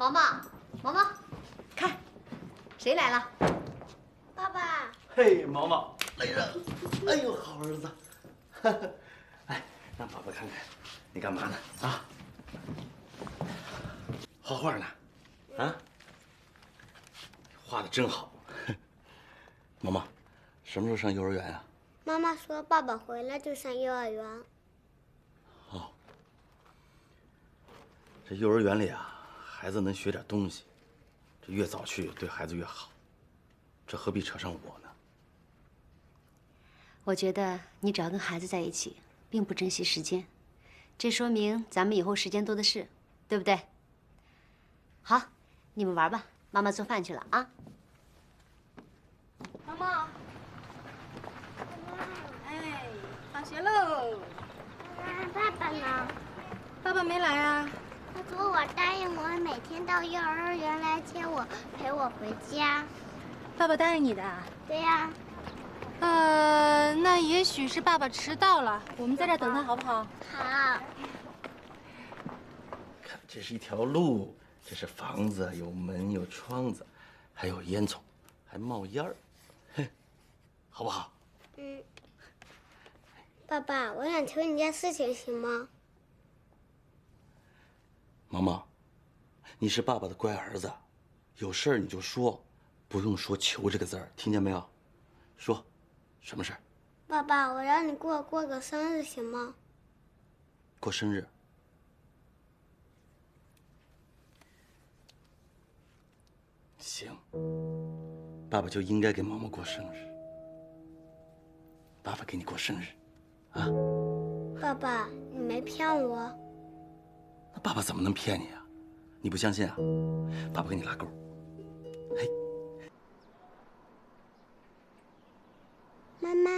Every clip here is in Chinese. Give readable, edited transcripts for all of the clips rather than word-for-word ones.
毛毛，毛毛，看，谁来了？爸爸。嘿，毛毛，哎呀，哎呦，好儿子，哎，让爸爸看看，你干嘛呢？啊？画画呢？啊？画的真好。毛毛，什么时候上幼儿园啊？妈妈说爸爸回来就上幼儿园。哦，这幼儿园里啊，孩子能学点东西，这越早去对孩子越好。这何必扯上我呢？我觉得你只要跟孩子在一起，并不珍惜时间，这说明咱们以后时间多的是，对不对？好，你们玩吧，妈妈做饭去了啊。毛毛，哎，放学喽。爸爸呢？爸爸没来啊？他说我答应我每天到幼儿园来接我，陪我回家。爸爸答应你的？对呀。那也许是爸爸迟到了，我们在这儿等他好不好？好。看，这是一条路，这是房子，有门有窗子，还有烟囱，还冒烟儿，哼，好不好？嗯。爸爸，我想求你件事情，行吗？毛毛，你是爸爸的乖儿子，有事儿你就说，不用说“求”这个字儿，听见没有？说，什么事儿？爸爸，我让你过个生日，行吗？过生日。行，爸爸就应该给毛毛过生日。爸爸给你过生日，啊？爸爸，你没骗我。那爸爸怎么能骗你啊？你不相信啊？爸爸给你拉钩。嘿，妈妈，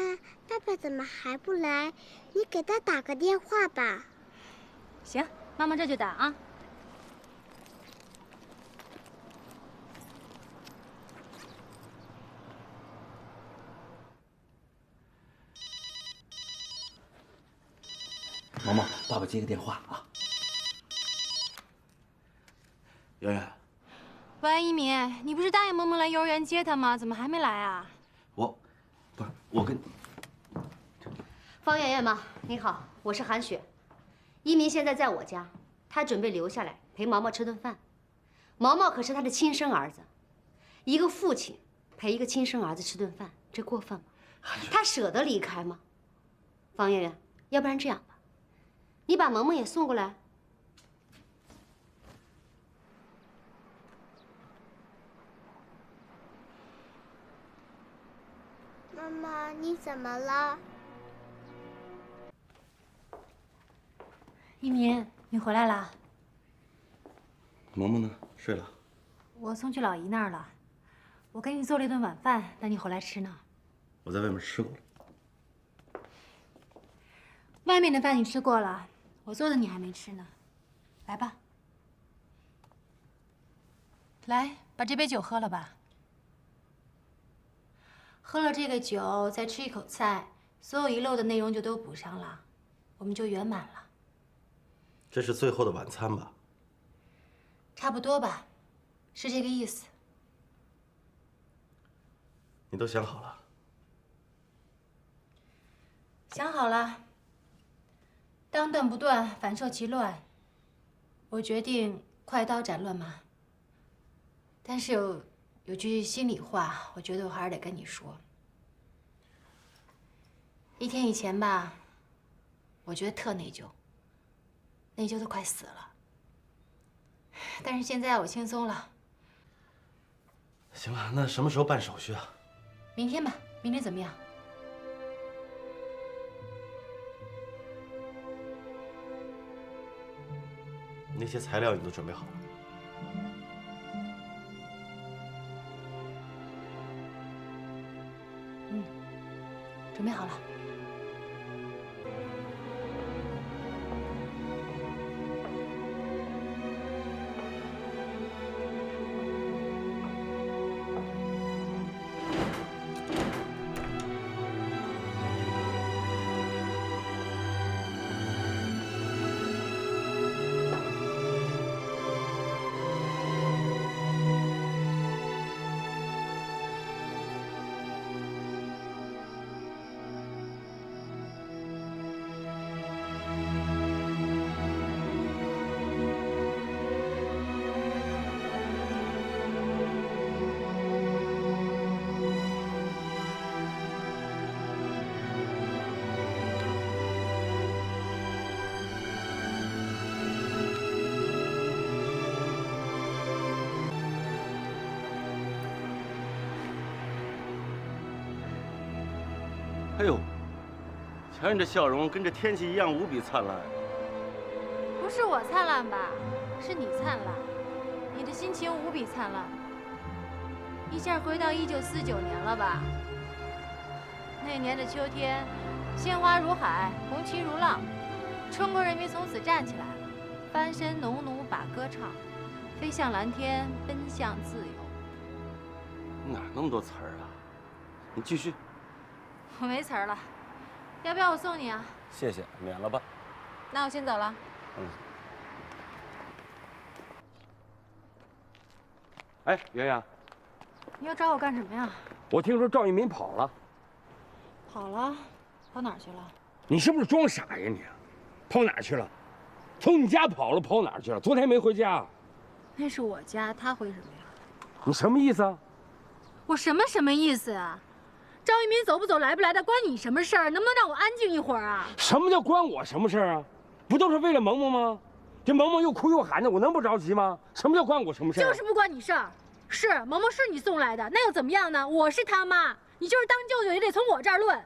爸爸怎么还不来？你给他打个电话吧。行，妈妈这就打啊。毛毛，爸爸接个电话啊。圆圆，喂，一鸣，你不是答应萌萌来幼儿园接她吗？怎么还没来啊？我跟方圆圆吗？你好，我是韩雪。一鸣现在在我家，他准备留下来陪毛毛吃顿饭。毛毛可是他的亲生儿子，一个父亲陪一个亲生儿子吃顿饭，这过分吗？他舍得离开吗？方圆圆，要不然这样吧，你把萌萌也送过来。妈妈，你怎么了？一鸣，你回来啦？萌萌呢？睡了。我送去老姨那儿了。我给你做了一顿晚饭，等你回来吃呢。我在外面吃过了。外面的饭你吃过了，我做的你还没吃呢。来吧，来，把这杯酒喝了吧。喝了这个酒，再吃一口菜，所有遗漏的内容就都补上了，我们就圆满了。这是最后的晚餐吧？差不多吧，是这个意思。你都想好了？想好了。当断不断，反受其乱。我决定快刀斩乱麻。但是有句心里话，我觉得我还是得跟你说。1天以前吧，我觉得特内疚，内疚的快死了。但是现在我轻松了。行了，那什么时候办手续啊？明天吧，明天怎么样？那些材料你都准备好了？准备好了。瞧你这笑容，跟这天气一样无比灿烂。不是我灿烂吧？是你灿烂，你的心情无比灿烂。一下回到1949年了吧？那年的秋天，鲜花如海，红旗如浪，中国人民从此站起来了，翻身农奴把歌唱，飞向蓝天，奔向自由。哪那么多词儿啊？你继续。我没词儿了，要不要我送你啊？谢谢，免了吧。那我先走了。哎，圆圆，你要找我干什么呀？我听说赵一民跑了，跑了，跑哪儿去了？你是不是装傻呀你？跑哪儿去了？从你家跑了，跑哪儿去了？昨天没回家。那是我家，他回什么呀？你什么意思啊？我什么意思啊？赵一民走不走，来不来的，关你什么事儿？能不能让我安静一会儿啊？什么叫关我什么事儿啊？不都是为了萌萌吗？这萌萌又哭又喊的，我能不着急吗？什么叫关我什么事儿？就是不关你事儿。是萌萌是你送来的，那又怎么样呢？我是他妈，你就是当舅舅也得从我这儿论。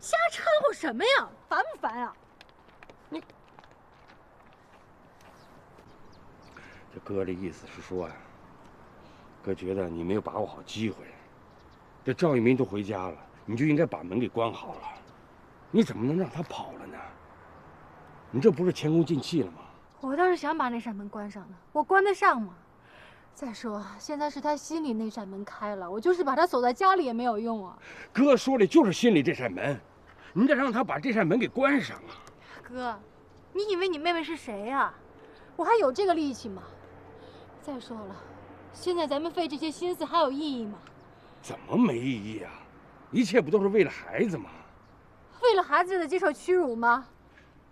瞎掺和什么呀？烦不烦啊？这哥的意思是说呀，哥觉得你没有把握好机会。这赵一民都回家了，你就应该把门给关好了。你怎么能让他跑了呢？你这不是前功尽弃了吗？我倒是想把那扇门关上呢，我关得上吗？再说现在是他心里那扇门开了，我就是把他锁在家里也没有用啊。哥说的就是心里这扇门，你得让他把这扇门给关上啊。哥，你以为你妹妹是谁呀？我还有这个力气吗？再说了，现在咱们费这些心思还有意义吗？怎么没意义啊？一切不都是为了孩子吗？为了孩子就得接受屈辱吗？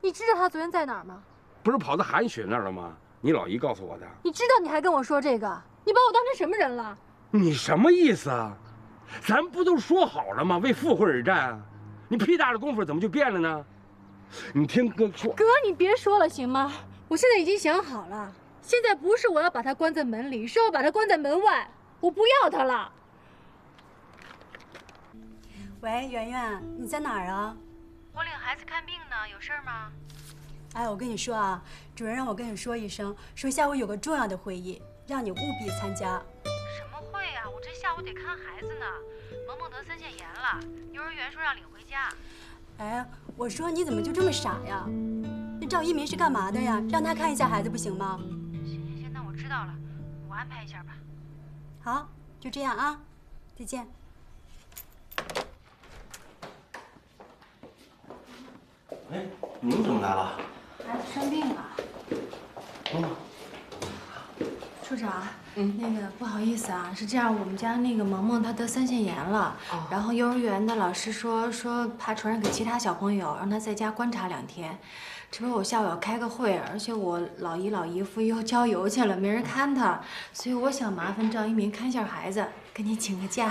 你知道他昨天在哪儿吗？不是跑到韩雪那儿了吗？你老姨告诉我的。你知道你还跟我说这个？你把我当成什么人了？你什么意思啊？咱不都说好了吗？为妇会而战啊！你屁大的功夫怎么就变了呢？你听哥说。哥，你别说了行吗？我现在已经想好了，现在不是我要把他关在门里，是要把他关在门外。我不要他了。喂，圆圆，你在哪儿啊？我领孩子看病呢，有事儿吗？哎，我跟你说啊，主任让我跟你说一声，说下午有个重要的会议，让你务必参加。什么会啊？我这下午得看孩子呢。萌萌得3腺炎了，幼儿园说让领回家。哎，我说你怎么就这么傻呀？那赵一鸣是干嘛的呀？让他看一下孩子不行吗？行，那我知道了，我安排一下吧。好，就这样啊，再见。哎，你们怎么来了？孩子生病了。处长，那个不好意思啊，是这样，我们家那个萌萌她得3腺炎了，然后幼儿园的老师说怕传染给其他小朋友，让她在家观察2天。这不我下午要开个会，而且我老姨老姨夫又郊游去了，没人看他，所以我想麻烦赵一鸣看一下孩子，跟你请个假。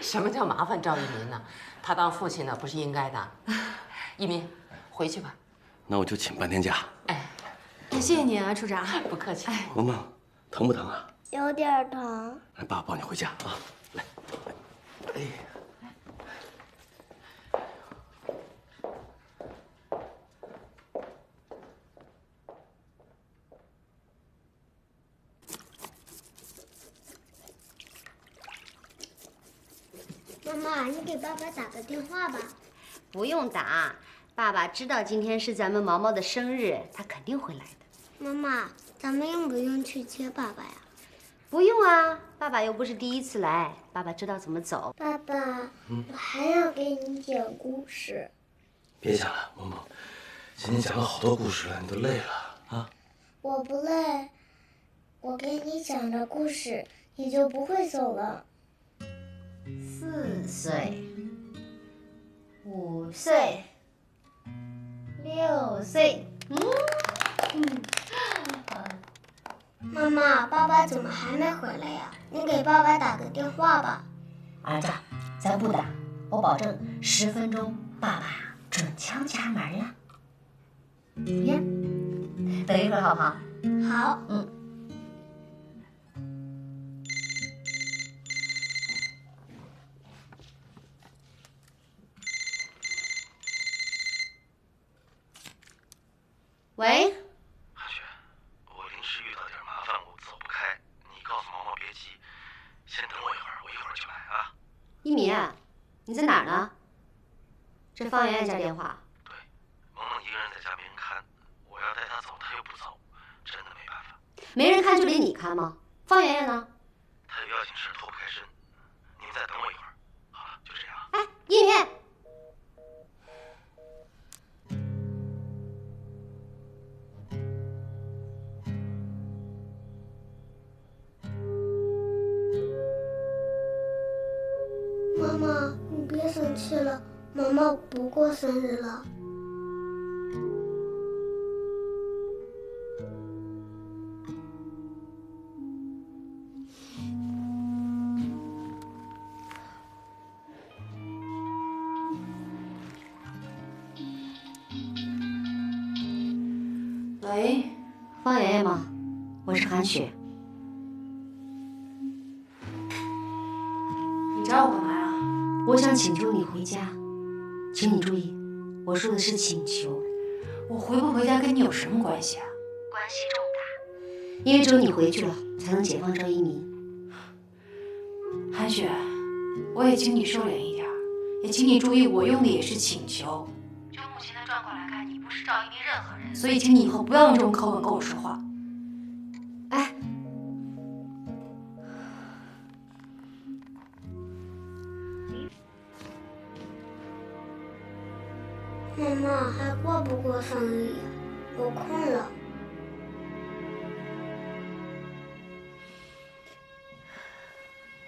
什么叫麻烦赵一鸣呢？他当父亲呢，不是应该的。一鸣，回去吧。那我就请半天假。哎，那谢谢您啊，处长。不客气。萌萌，疼不疼啊？有点疼。来，爸抱你回家啊！来，哎。妈妈，你给爸爸打个电话吧。不用打，爸爸知道今天是咱们毛毛的生日，他肯定会来的。妈妈，咱们用不用去接爸爸呀？不用啊，爸爸又不是第一次来，爸爸知道怎么走。爸爸，我还要给你讲故事。别讲了，萌萌，今天讲了好多故事了，你都累了啊。我不累，我给你讲着故事，你就不会走了。4岁、5岁、6岁，妈妈，爸爸怎么还没回来呀？你给爸爸打个电话吧。儿子，咱不打，我保证10分钟，爸爸准敲家门了。呀，等一会儿好不好？好。喂，韩雪，我临时遇到点麻烦，我走不开。你告诉毛毛别急，先等我一会儿，我一会儿就来啊。一鸣，你在哪儿呢？这方圆圆家电话。对，萌萌一个人在家没人看，我要带她走，她又不走，真的没办法。没人看就得你看吗？方圆圆呢？她有要紧事脱不开身，您再等我一会儿。好了，就这样。哎，一鸣。妈妈，你别生气了，毛毛不过生日了。喂，方圆圆吗？我是韩雪。你找我干嘛呀？我想请求你回家，请你注意，我说的是请求。我回不回家跟你有什么关系啊？关系重大，因为只有你回去了，才能解放赵一鸣。韩雪，我也请你收敛一点，也请你注意，我用的也是请求。就目前的状况来看，你不是赵一鸣任何人，所以请你以后不要用这种口吻跟我说话。哎，妈妈还过不过生日呀？我困了。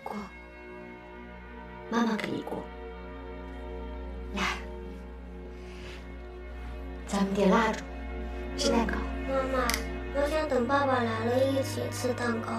过，妈妈给你过。来，咱们点蜡烛，吃蛋糕。妈妈，我想等爸爸来了一起吃蛋糕。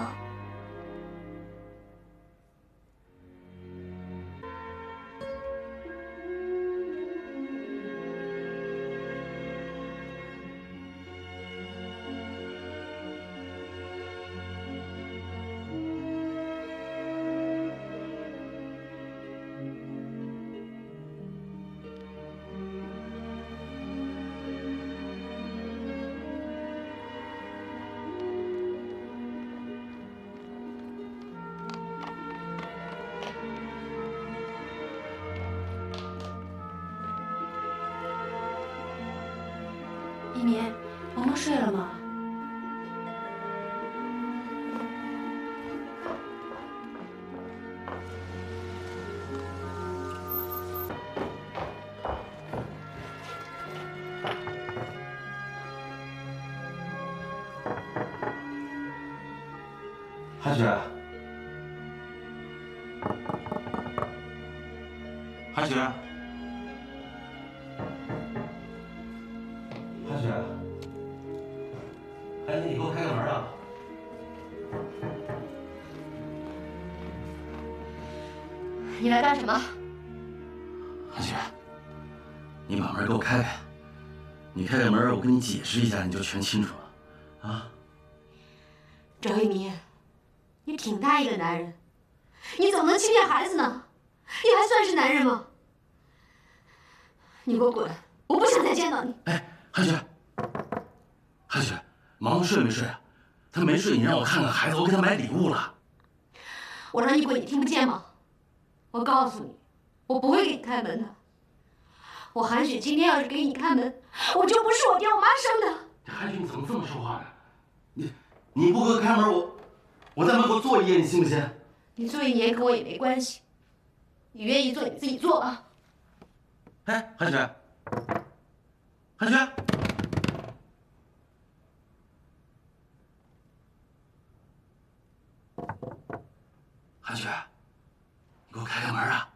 一鸣，萌萌睡了吗？韩雪，韩雪，韩雪，哎，你给我开个门啊！你来干什么？韩雪，你把门给我开开。你开开门，我跟你解释一下，你就全清楚了，啊？赵一鸣，你挺大一个男人，你怎么能欺骗孩子呢？你还算是男人吗？你给我滚！我不想再见到你。哎，韩雪，韩雪，毛毛睡没睡啊？他没睡，你让我看看孩子，我给他买礼物了。我让你滚，你听不见吗？我告诉你，我不会给你开门的。我韩雪今天要是给你开门，我就不是我爹我妈生的。这韩雪，你怎么这么说话呢？你不给我开门，我在门口坐一夜，你信不信？你坐一年跟我也没关系，你愿意做你自己做吧。哎，韩雪，韩雪，韩雪，你给我开开门啊！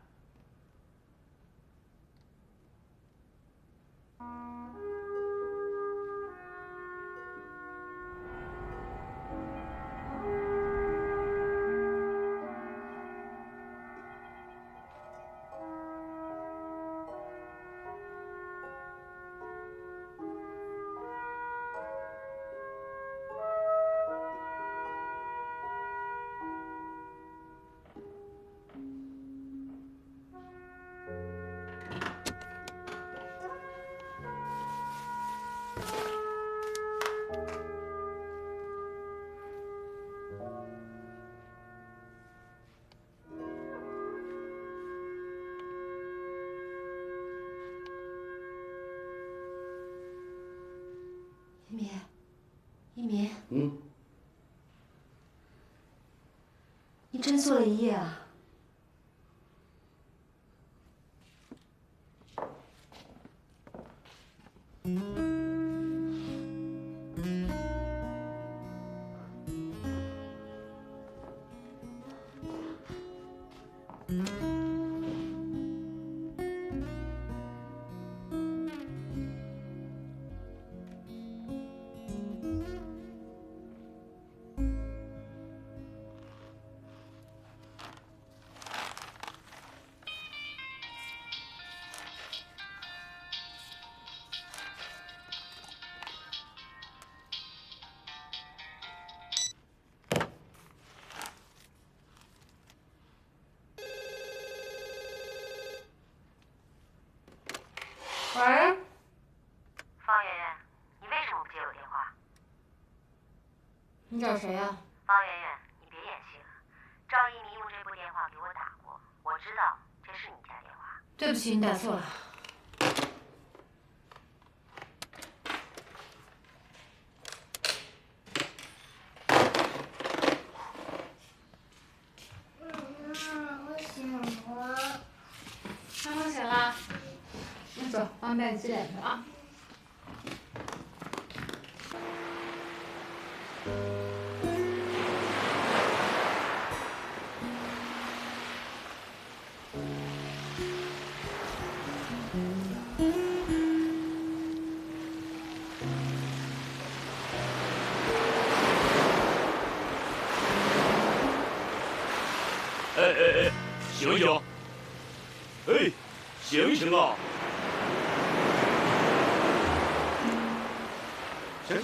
一民，一民，你真坐了一夜啊？喂，方圆圆，你为什么不接我电话？你找谁呀？方圆圆，你别演戏了。赵一鸣用这部电话给我打过，我知道这是你家电话。对不起，你打错了。我醒了。妈妈醒了。那走，帮带你洗脸去啊。醒醒！哎，醒醒啊！醒！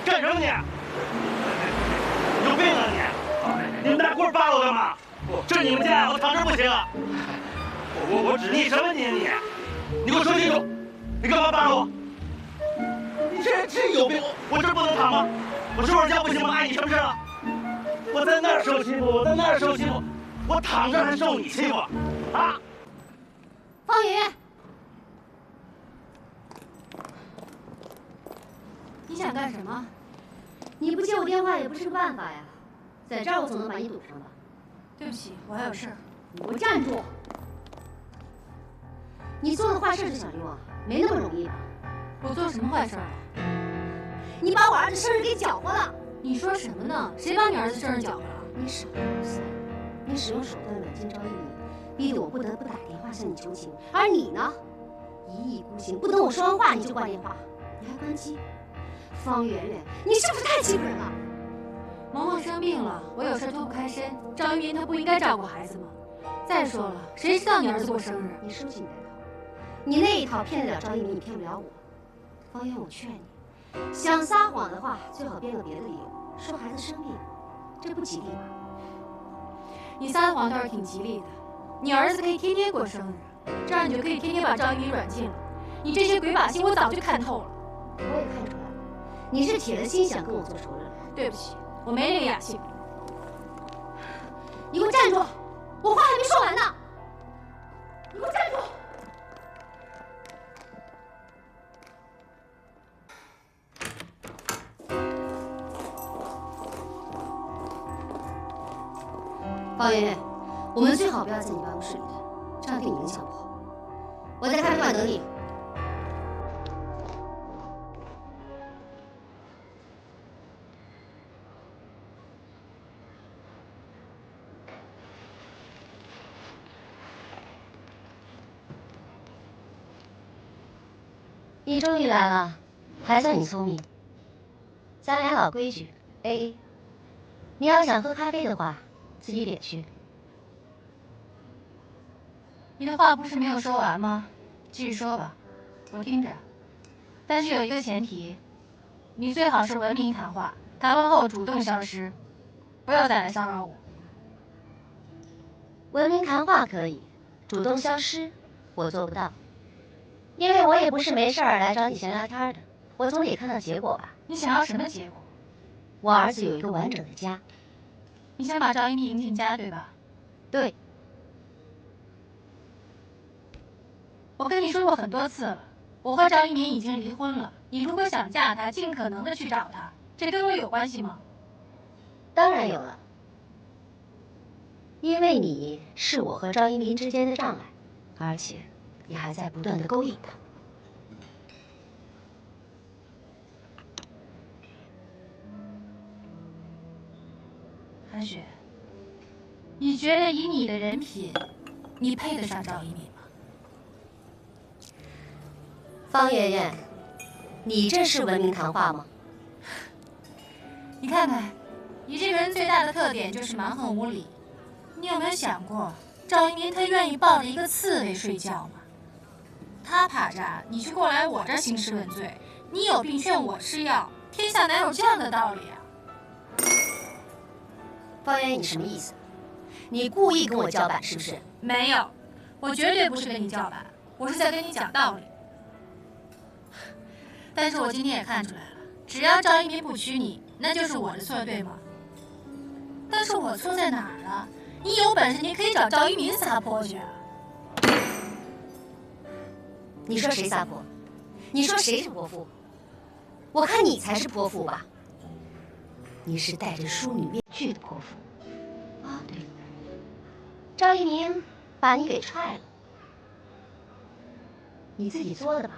干什么你？有病啊你！你们拿棍扒我干嘛？这是你们家，我躺这不行啊！我指你什么你？你给我说清楚！你干嘛扒我？你这人真有病！我这不能躺吗？我收拾家不行吗？碍你什么事了？我在那儿受欺负，我躺着还受你欺负啊！方圆圆，你想干什么？你不接我电话也不是个办法呀。在这儿我总能把你堵上吧？对不起，我还有事儿。你给我站住！你做了坏事就想溜啊？没那么容易吧？我做什么坏事了？你把我儿子生日给搅和了！你说什么呢？谁把你儿子生日搅和了？你少胡塞！你使用手段软禁赵一鸣，逼得我不得不打电话向你求情，而你呢，一意孤行，不等我说完话你就挂电话，你还关机。方圆圆，你是不是太欺负人了？萌萌生病了，我有事脱不开身。赵一鸣他不应该照顾孩子吗？再说了，谁知道你儿子过生日？你收起你那套，你那一套骗得了赵一鸣，你骗不了我。方圆，我劝你，想撒谎的话，最好编个别的理由，说孩子生病，这不吉利吧？你撒的谎倒是挺吉利的，你儿子可以天天过生日，这样你就可以天天把赵一鸣软禁了。你这些鬼把戏我早就看透了。我也看出来了，你是铁了心想跟我做仇人。对不起，我没那个雅兴。你给我站住！我话还没说完呢！你给我站住！方圆圆，我们最好不要在你办公室里谈，这样对你影响不好。我在咖啡馆等你。你终于来了，还算你聪明。咱俩老规矩 ，AA。你要想喝咖啡的话，自己点去。你的话不是没有说完吗？继续说吧，我听着。但是有一个前提，你最好是文明谈话，谈完后主动消失，不要再来骚扰我。文明谈话可以，主动消失我做不到，因为我也不是没事儿来找你闲聊天的，我总得看到结果吧。你想要什么结果？我儿子有一个完整的家。你想把赵一鸣迎进家，对吧？对。我跟你说过很多次了，我和赵一鸣已经离婚了。你如果想嫁他，尽可能的去找他，这跟我有关系吗？当然有了，因为你是我和赵一鸣之间的障碍，而且你还在不断的勾引他。韩雪，你觉得以你的人品，你配得上赵一鸣吗？方媛媛，你这是文明谈话吗？你看看，你这个人最大的特点就是蛮横无理。你有没有想过，赵一鸣他愿意抱着一个刺猬睡觉吗？他怕炸，你却过来我这儿兴师问罪。你有病劝我吃药，天下哪有这样的道理啊？方媛媛，你什么意思？你故意跟我叫板是不是？没有，我绝对不是跟你叫板，我是在跟你讲道理。但是我今天也看出来了，只要赵一鸣不娶你，那就是我的错，对吗？但是我错在哪儿了？你有本事你可以找赵一鸣撒泼去啊！你说谁撒泼？你说谁是泼妇？我看你才是泼妇吧。你是戴着淑女面具的泼妇。啊，对了，赵一鸣把你给踹了，你自己作的吧？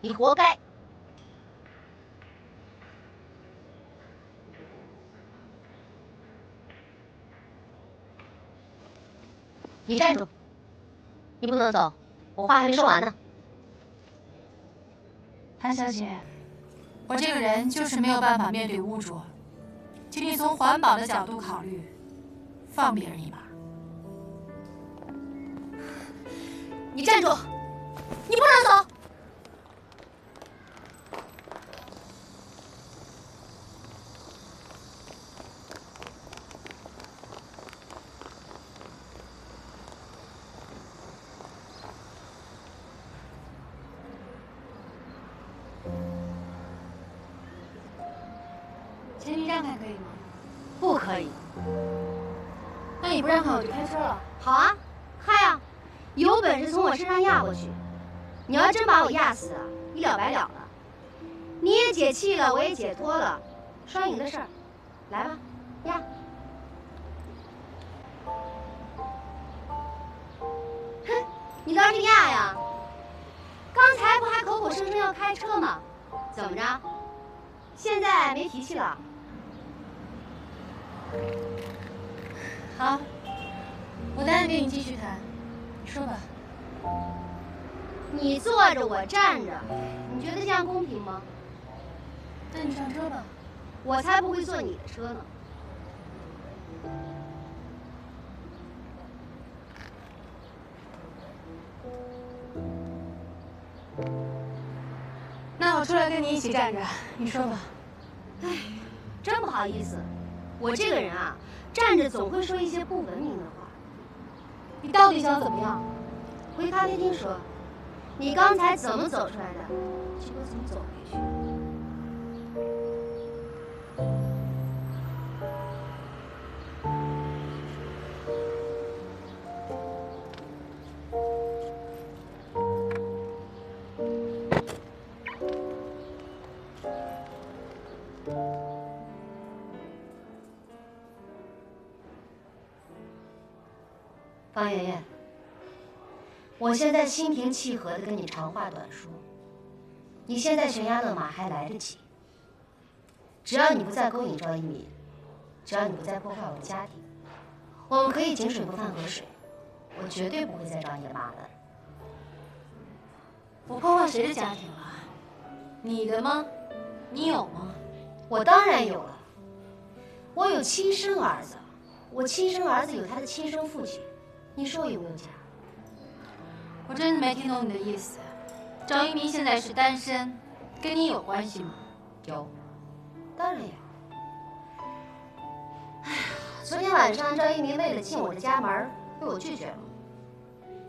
你活该。你站住！你不能走，我话还没说完呢。韩小姐，我这个人就是没有办法面对污浊，请你从环保的角度考虑，放别人一马。你站住！你不能走！前庭让开可以吗？不可以。那你不让开我就开车了。好啊，开啊！有本事从我身上压过去。你要真把我压死，一了百了了。你也解气了，我也解脱了，双赢的事儿。来吧，压！哼，你倒是压呀！刚才不还口口声声要开车吗？怎么着？现在没脾气了？好，我答应跟你继续谈，你说吧。你坐着，我站着，你觉得这样公平吗？那你上车吧。我才不会坐你的车呢。那我出来跟你一起站着，你说吧。唉，真不好意思，我这个人啊，站着总会说一些不文明的话。你到底想怎么样？回咖啡厅说，你刚才怎么走出来的，结果怎么走回去。方媛媛，我现在心平气和的跟你长话短说，你现在悬崖勒马还来得及。只要你不再勾引赵一鸣，只要你不再破坏我的家庭，我们可以井水不犯河水。我绝对不会再找你的麻烦。我破坏谁的家庭了？你的吗？你有吗？我当然有了，我有亲生儿子，我亲生儿子有他的亲生父亲。你说我有没有假？我真的没听懂你的意思。赵一鸣现在是单身，跟你有关系吗？有，当然有。哎呀，昨天晚上赵一鸣为了进我的家门，被我拒绝了。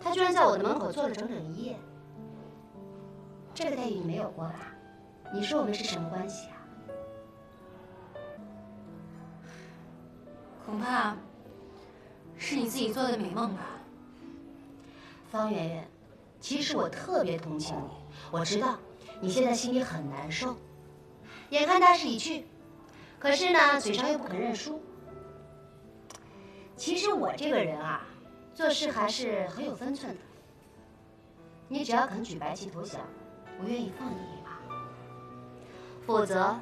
他居然在我的门口坐了整整1夜。这个待遇你没有过吧？你说我们是什么关系啊？恐怕是你自己做的美梦吧。方媛媛，其实我特别同情你，我知道你现在心里很难受，眼看大势已去，可是呢，嘴上又不肯认输。其实我这个人啊，做事还是很有分寸的。你只要肯举白旗投降，我愿意放你一马。否则，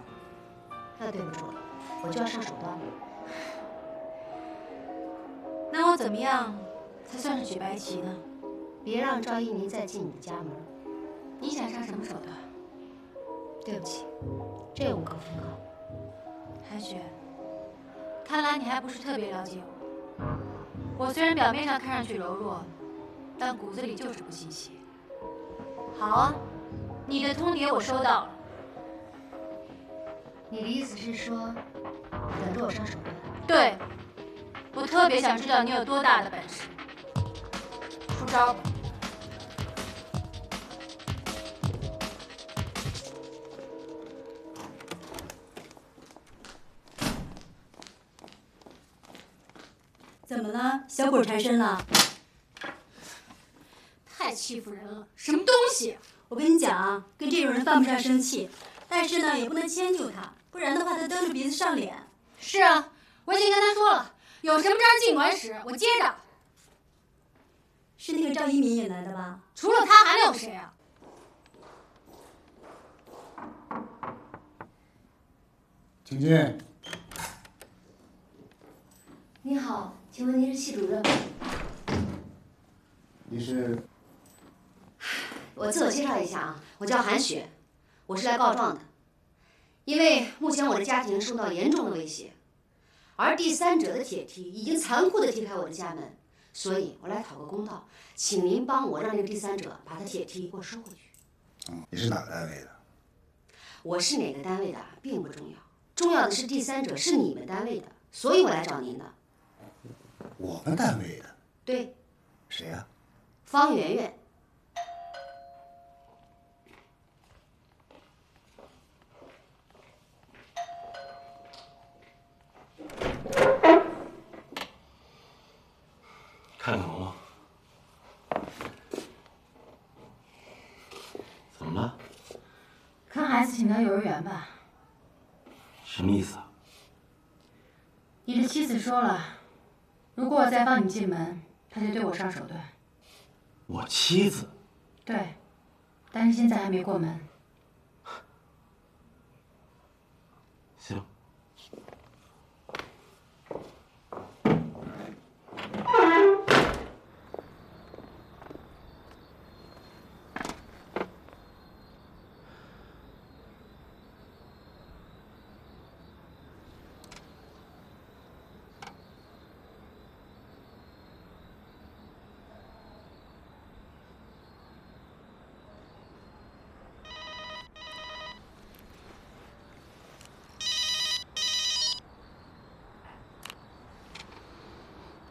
那对不住了，我就要上手段了。那我怎么样才算是举白旗呢？别让赵一鸣再进你的家门。你想上什么手段？对不起，这无可奉告。韩雪，看来你还不是特别了解我。我虽然表面上看上去柔弱，但骨子里就是不信邪。好啊，你的通牒我收到了。你的意思是说，等着我上手段？对，我特别想知道你有多大的本事。出招吧！怎么了？小鬼缠身了？太欺负人了！什么东西？我跟你讲啊，跟这种人犯不上生气，但是呢，也不能迁就他，不然的话他蹬着鼻子上脸。是啊，我已经跟他说了，有什么招尽管使，我接着。是那个赵一鸣引来的吧？除了他还能有谁啊？请进。你好，请问您是系主任吗？你是？我自我介绍一下啊，我叫韩雪，我是来告状的。因为目前我的家庭受到严重的威胁，而第三者的铁蹄已经残酷地踢开我的家门，所以我来讨个公道，请您帮我让那个第三者把他铁蹄给我收回去。你是哪个单位的？我是哪个单位的并不重要，重要的是第三者是你们单位的，所以我来找您的。我们单位的？对。谁呀？方圆圆。看看毛毛，怎么了？看孩子请到幼儿园吧。什么意思啊？你的妻子说了，如果我再放你进门，她就对我上手段。我妻子？对，但是现在还没过门。行。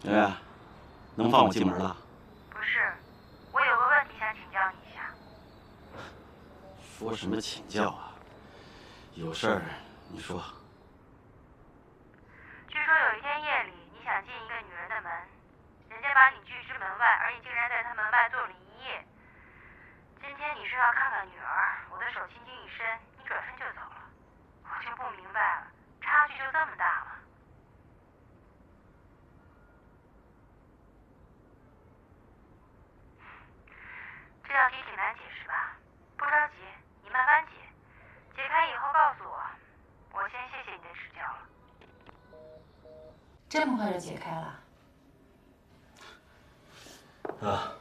圆圆，能放我进门了？不是，我有个问题想请教你一下。说什么请教啊？有事儿你说。据说有一天夜里，你想进一个女人的门，人家把你拒之门外，而你竟然在她门外坐了一夜。今天你说要看看女儿，我的手轻轻一伸，你转身就走了，我就不明白了，差距就这么大吗？这道题挺难解释吧？不着急，你慢慢解。解开以后告诉我。我先谢谢你的指教了。这么快就解开了？啊，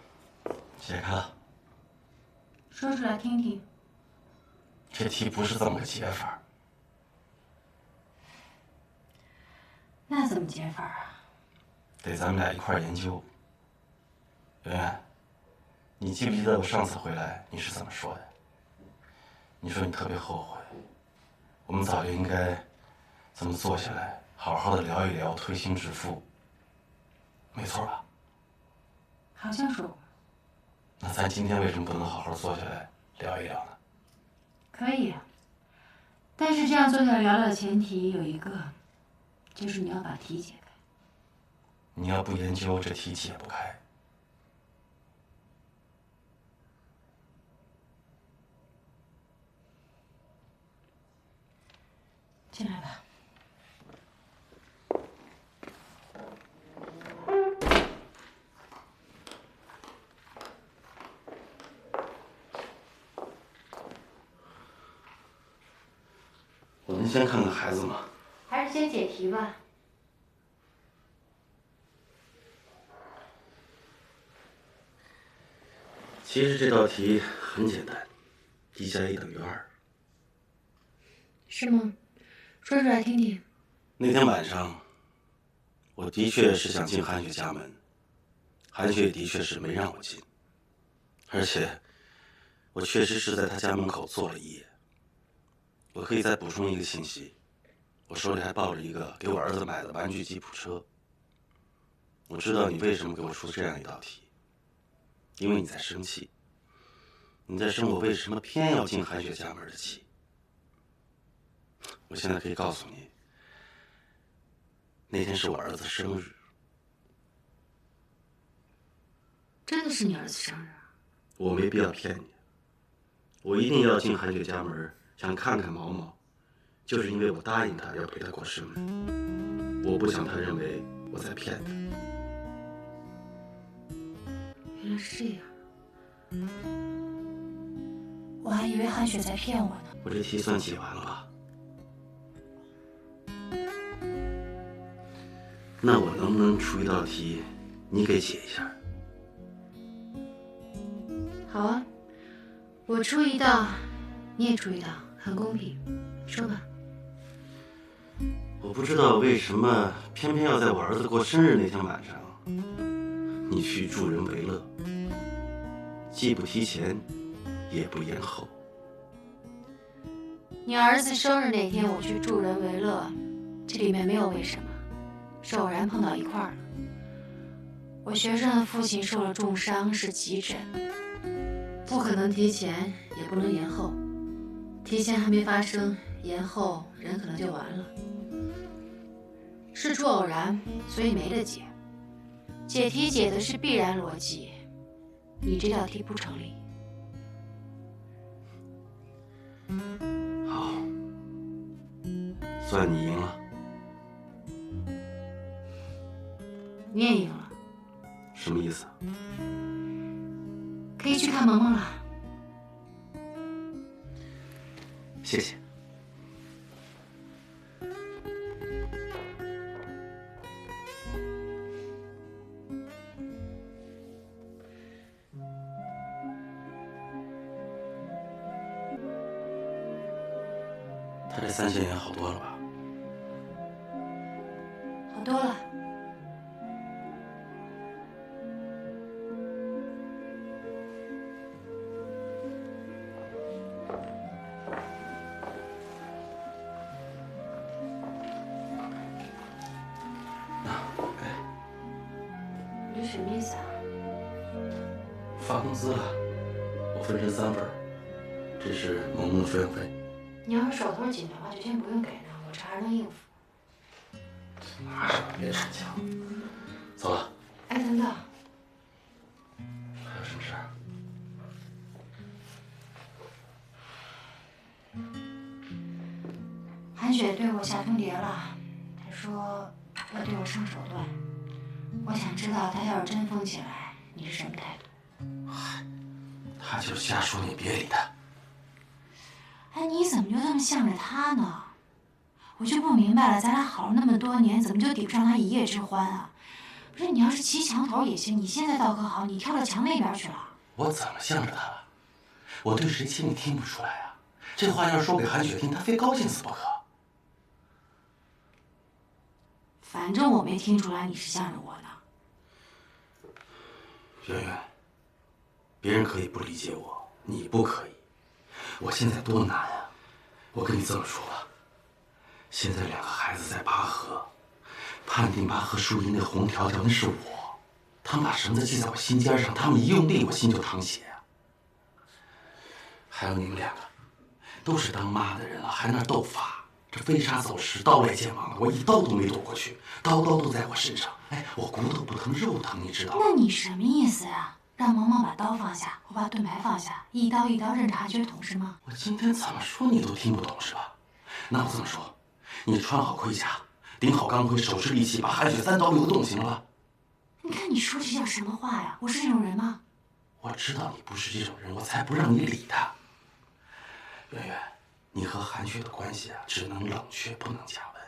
解开了。说出来听听。这题不是这么个解法。那怎么解法啊？得咱们俩一块儿研究。圆圆，你记不记得我上次回来你是怎么说的？你说你特别后悔，我们早就应该这么坐下来，好好的聊一聊，推心置腹，没错吧？好像说过。那咱今天为什么不能好好坐下来聊一聊呢？可以啊，但是这样坐下来聊聊的前提有一个，就是你要把题解开。你要不研究，这题解不开。进来吧。我能先看看孩子吗？还是先解题吧。其实这道题很简单，1+1等于2。是吗？说出来听听。那天晚上，我的确是想进韩雪家门，韩雪的确是没让我进，而且我确实是在她家门口坐了一夜。我可以再补充一个信息，我手里还抱着一个给我儿子买的玩具吉普车。我知道你为什么给我出这样一道题，因为你在生气，你在生我为什么偏要进韩雪家门的气。我现在可以告诉你，那天是我儿子生日。真的是你儿子生日啊？我没必要骗你，我一定要进韩雪家门，想看看毛毛，就是因为我答应他要陪他过生日，我不想他认为我在骗他。原来是这样，我还以为韩雪在骗我呢。我这题算解完了吧？那我能不能出一道题，你给解一下？好啊，我出一道，你也出一道，很公平。说吧。我不知道为什么偏偏要在我儿子过生日那天晚上，你去助人为乐，既不提前，也不延后。你儿子生日那天我去助人为乐，这里面没有为什么，是偶然碰到一块儿了。我学生的父亲受了重伤，是急诊，不可能提前，也不能延后。提前还没发生，延后人可能就完了。事出偶然，所以没得解。解题解的是必然逻辑，你这道题不成立。好，算你赢了。你也赢了。什么意思？可以去看萌萌了。谢谢。他这3000元好多了吧？好多了。这什么意思啊？发工资了，我分成3份，这是萌萌的抚养费。你要是手头紧的话，就先不用给了，我这还能应付。拿什么别逞强。走了。哎，等等，还有什么事儿？韩雪对我下通牒了，她说要对我上手段。我想知道她要是真疯起来，你是什么态度？嗨，他就是瞎说，你别理他。哎，你怎么就这么向着他呢？我就不明白了，咱俩好了那么多年，怎么就抵不上他一夜之欢啊？不是，你要是骑墙头也行，你现在倒可好，你跳到墙那边去了。我怎么向着他了？我对谁亲你听不出来啊？这话要是说给韩雪听，她非高兴死不可。反正我没听出来你是向着我的。圆圆，别人可以不理解我，你不可以。我现在多难啊！我跟你这么说吧，现在2个孩子在拔河，判定拔河输赢那红条条那是我。他们把绳子系在我心尖上，他们一用力，我心就淌血啊。还有你们2个，都是当妈的人了，还那斗法，这飞沙走石，刀来剑往的，我一刀都没躲过去，刀都在我身上。哎，我骨头不疼，肉疼，你知道吗？那你什么意思呀？让萌萌把刀放下，我把盾牌放下，一刀一刀任着韩雪捅是吗？我今天怎么说你都听不懂是吧？那我这么说，你穿好盔甲，顶好钢盔，手持利器，把韩雪3刀6个洞，行了。你看你说这叫什么话呀？我是这种人吗？我知道你不是这种人，我才不让你理他。圆圆，你和韩雪的关系啊，只能冷却，不能加温。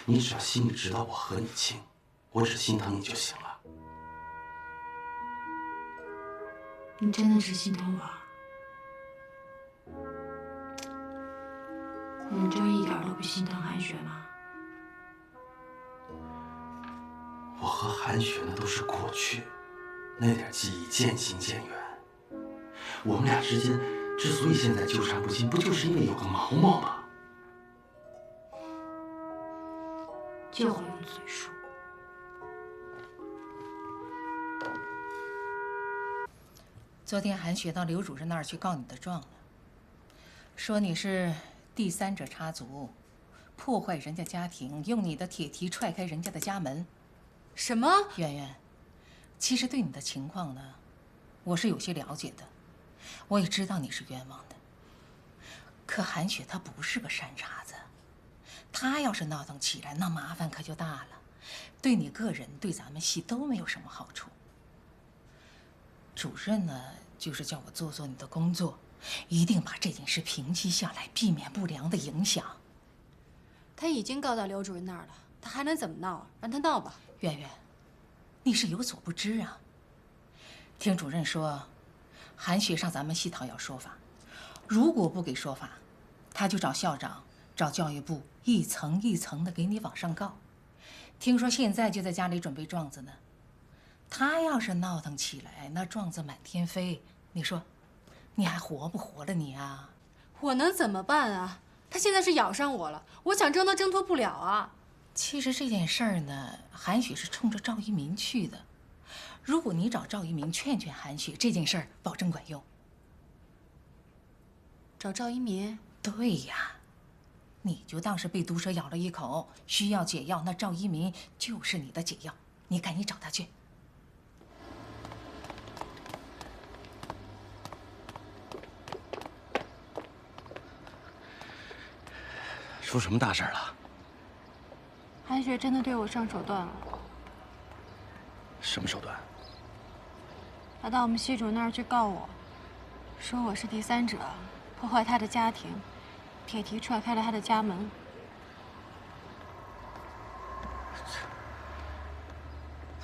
你只要心里知道我和你亲，我只心疼你就行了。你真的是心疼我？你真一点都不心疼韩雪吗？我和韩雪那都是过去，那点记忆渐行渐远。我们俩之间之所以现在纠缠不清，不就是因为有个毛毛吗？就会用嘴说。昨天韩雪到刘主任那儿去告你的状了，说你是第三者插足，破坏人家家庭，用你的铁蹄踹开人家的家门。什么？圆圆，其实对你的情况呢，我是有些了解的，我也知道你是冤枉的。可韩雪她不是个善茬子，她要是闹腾起来，那麻烦可就大了，对你个人，对咱们系都没有什么好处。主任呢，就是叫我做做你的工作，一定把这件事平息下来，避免不良的影响。他已经告到刘主任那儿了，他还能怎么闹啊？让他闹吧。圆圆，你是有所不知啊。听主任说，韩雪上咱们系讨要说法，如果不给说法，他就找校长、找教育部，一层一层的给你往上告。听说现在就在家里准备状子呢。他要是闹腾起来，那状子满天飞，你说，你还活不活了你啊？我能怎么办啊？他现在是咬上我了，我想挣他挣脱不了啊。其实这件事儿呢，韩雪是冲着赵一鸣去的。如果你找赵一鸣劝劝韩雪，这件事儿保证管用。找赵一鸣？对呀，你就当是被毒蛇咬了一口，需要解药，那赵一鸣就是你的解药，你赶紧找他去。出什么大事了？韩雪真的对我上手段了。什么手段？他到我们系主任那儿去告我，说我是第三者，破坏他的家庭，铁蹄踹开了他的家门。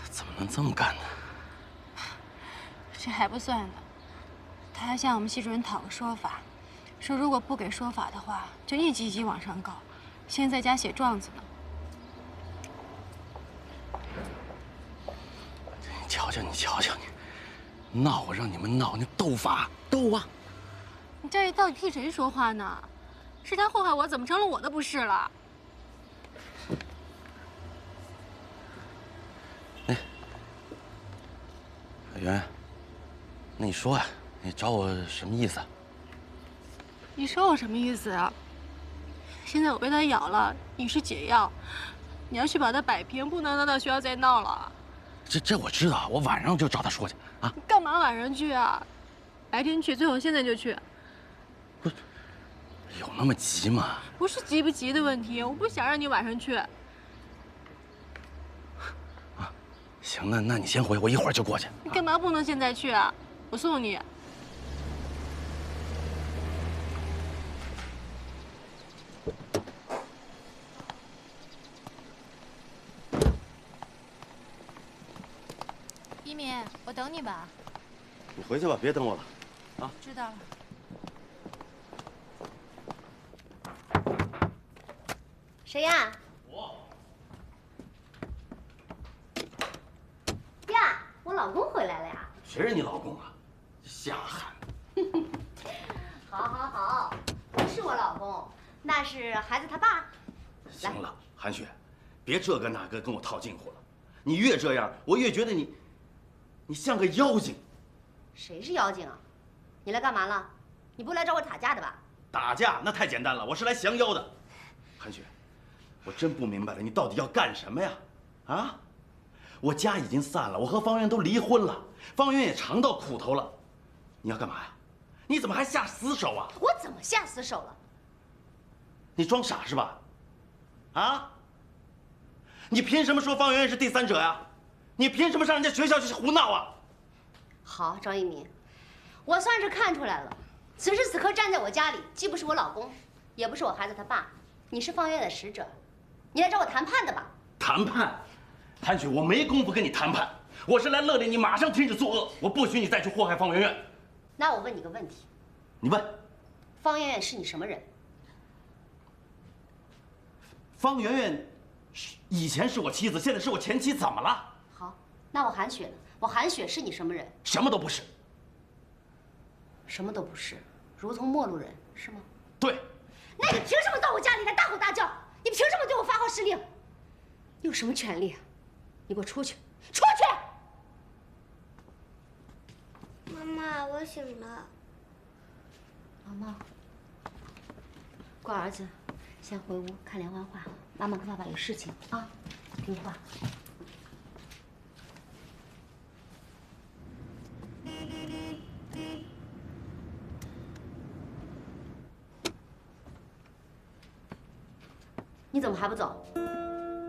怎么能这么干呢？这还不算呢，他还向我们系主任讨个说法，说如果不给说法的话，就一级一级往上告，现在在家写状子呢。你瞧瞧，你瞧瞧你，闹我让你们闹，你斗法斗啊！你这到底替谁说话呢？是他祸害我，怎么成了我的不是了？哎，圆，那你说呀，你找我什么意思啊？你说我什么意思啊？现在我被他咬了，你是解药，你要去把他摆平，不能让到学校再闹了。这我知道，我晚上就找他说去啊。你干嘛晚上去啊？白天去，最好现在就去。不是，有那么急吗？不是急不急的问题，我不想让你晚上去。啊，行，那你先回，我一会儿就过去。你干嘛不能现在去啊？我送你。一鸣，我等你吧。你回去吧，别等我了，啊。知道了。谁呀？我。呀，我老公回来了呀。谁是你老公啊？瞎喊。好，好，好，不是我老公，那是孩子他爸。行了，韩雪，别这个那个跟我套近乎了。你越这样，我越觉得你像个妖精。谁是妖精啊？你来干嘛了？你不来找我打架的吧？打架那太简单了，我是来降妖的。韩雪，我真不明白了，你到底要干什么呀？啊？我家已经散了，我和方圆都离婚了，方圆也尝到苦头了，你要干嘛呀？你怎么还下死手啊？我怎么下死手了？你装傻是吧？啊？你凭什么说方圆圆是第三者呀？你凭什么上人家学校去胡闹啊？好，张一鸣，我算是看出来了，此时此刻站在我家里，既不是我老公，也不是我孩子他爸，你是方圆圆的使者，你来找我谈判的吧？谈判，韩雪，我没工夫跟你谈判，我是来勒令你马上停止作恶，我不许你再去祸害方圆圆。那我问你个问题，你问，方圆圆是你什么人？方圆圆以前是我妻子，现在是我前妻，怎么了？好，那我韩雪呢？我韩雪是你什么人？什么都不是。什么都不是，如同陌路人，是吗？对。那你凭什么到我家里来大吼大叫？你凭什么对我发号施令？你有什么权利？你给我出去！出去！妈妈，我醒了。老猫，乖儿子，先回屋看连环画。妈妈跟爸爸有事情啊，听话。你怎么还不走？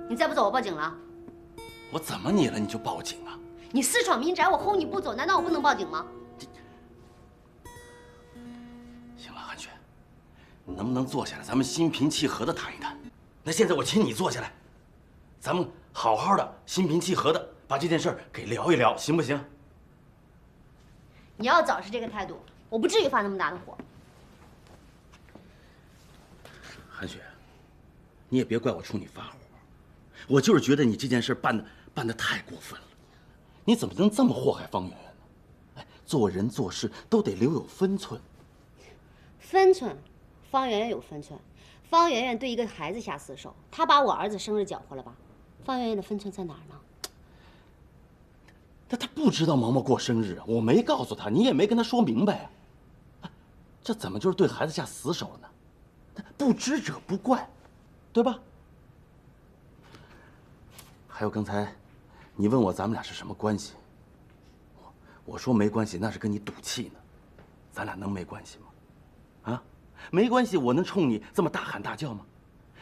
你再不走，我报警了。我怎么你了，你就报警啊？你私闯民宅，我轰你不走，难道我不能报警吗？行了，韩雪，你能不能坐下来，咱们心平气和的谈一谈？那现在我请你坐下来，咱们好好的、心平气和的把这件事儿给聊一聊，行不行？你要早是这个态度，我不至于发那么大的火。韩雪，你也别怪我冲你发火，我就是觉得你这件事办得太过分了。你怎么能这么祸害方圆圆呢？哎，做人做事都得留有分寸。分寸，方圆圆有分寸。方圆圆对一个孩子下死手，她把我儿子生日搅和了吧？方圆圆的分寸在哪儿呢？他不知道毛毛过生日啊，我没告诉他，你也没跟他说明白啊。这怎么就是对孩子下死手了呢？不知者不怪，对吧？还有刚才，你问我咱们俩是什么关系，我说没关系，那是跟你赌气呢。咱俩能没关系吗？啊，没关系，我能冲你这么大喊大叫吗？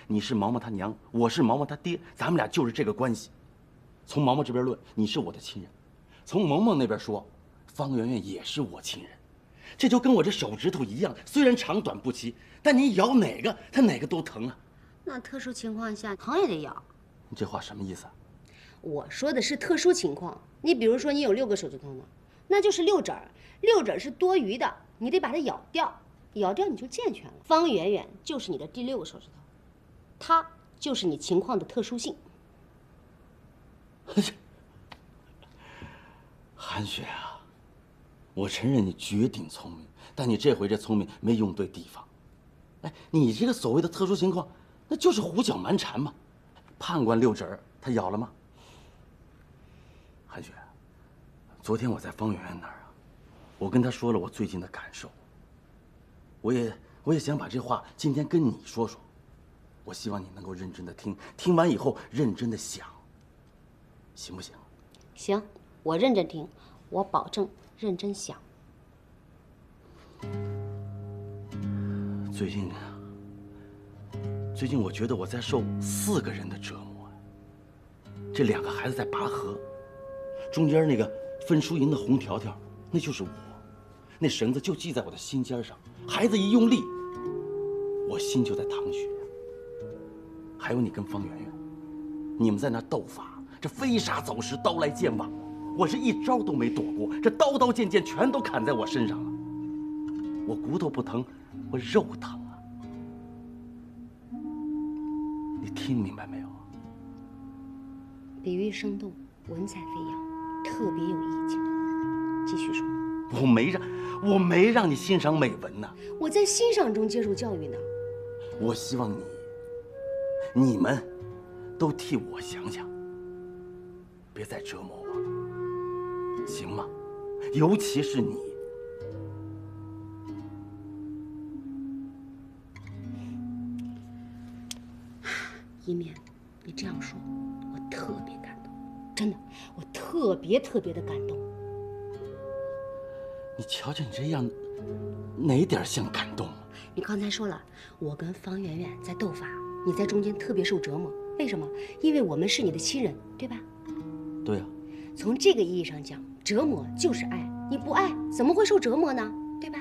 你是毛毛他娘，我是毛毛他爹，咱们俩就是这个关系。从毛毛这边论，你是我的亲人；从萌萌那边说，方圆圆也是我亲人。这就跟我这手指头一样，虽然长短不齐，但你咬哪个，它哪个都疼啊。那特殊情况下，疼也得咬。你这话什么意思啊？我说的是特殊情况。你比如说，你有6个手指头呢，那就是6指儿，6指儿是多余的，你得把它咬掉，咬掉你就健全了。方圆圆就是你的第6个手指头，它就是你情况的特殊性。韩雪啊，我承认你绝顶聪明，但你这回这聪明没用对地方。哎，你这个所谓的特殊情况，那就是胡搅蛮缠嘛。判官6指儿，他咬了吗？韩雪，昨天我在方圆圆那儿啊，我跟她说了我最近的感受。我也想把这话今天跟你说说，我希望你能够认真的听，听完以后认真的想，行不行？行，我认真听，我保证认真想。最近我觉得我在受4个人的折磨，这2个孩子在拔河，中间那个分输赢的红条条，那就是我，那绳子就系在我的心尖上，孩子一用力，我心就在淌血。还有你跟方圆圆，你们在那斗法，这飞沙走石，刀来剑往，我是一招都没躲过，这刀刀剑剑全都砍在我身上了，我骨头不疼，我肉疼啊！你听明白没有？比喻生动，文采飞扬，特别有意境。继续说。我没让你欣赏美文呢。我在欣赏中接受教育呢。我希望你们都替我想想，别再折磨我，行吗？尤其是你。一面，你这样说，我特别感动，真的，我特别的感动。你瞧瞧你这样，哪点像感动啊？你刚才说了，我跟方圆圆在斗法，你在中间特别受折磨。为什么？因为我们是你的亲人，对吧？对呀。从这个意义上讲，折磨就是爱。你不爱，怎么会受折磨呢？对吧？